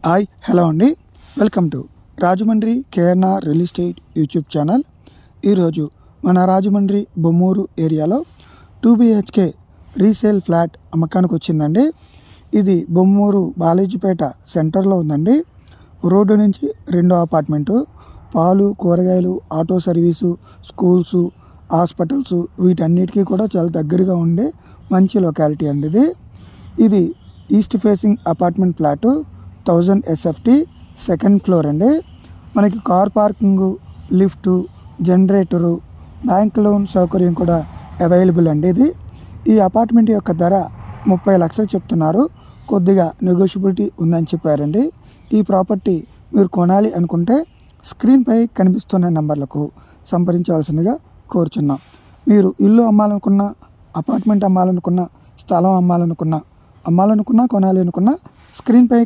Hi hello అండి, welcome to Rajahmundry KNR real estate YouTube channel. ఈరోజు మన రాజమండ్రి బొమ్మూరు ఏరియాలో 2 BHK రీసేల్ ఫ్లాట్ అమ్మకానికి వచ్చిందండి. ఇది బొమ్మూరు బాలేజీపేట సెంటర్లో ఉందండి. రోడ్డు నుంచి రెండో అపార్ట్మెంటు. పాలు, కూరగాయలు, ఆటో సర్వీసు, స్కూల్సు, హాస్పిటల్స్ వీటన్నిటికీ కూడా చాలా దగ్గరగా ఉండే మంచి లొకాలిటీ అండి. ఇది east facing apartment flat, 1000 SFT, second floor అండి. మనకి car parking, lift, generator, bank loan సౌకర్యం కూడా అవైలబుల్ అండి. ఈ అపార్ట్మెంట్ యొక్క ధర 30 లక్షలు చెప్తున్నారు. కొద్దిగా నెగోషియబిలిటీ ఉందని చెప్పారండి. ఈ ప్రాపర్టీ మీరు కొనాలి అనుకుంటే స్క్రీన్పై కనిపిస్తున్న నెంబర్లకు సంప్రదించవలసిందిగా కోరుచున్నాం. మీరు ఇల్లు అమ్మాలనుకున్నా, అపార్ట్మెంట్ అమ్మాలనుకున్నా, స్థలం అమ్మాలనుకున్నా, కొనాలి అనుకున్నా స్క్రీన్పై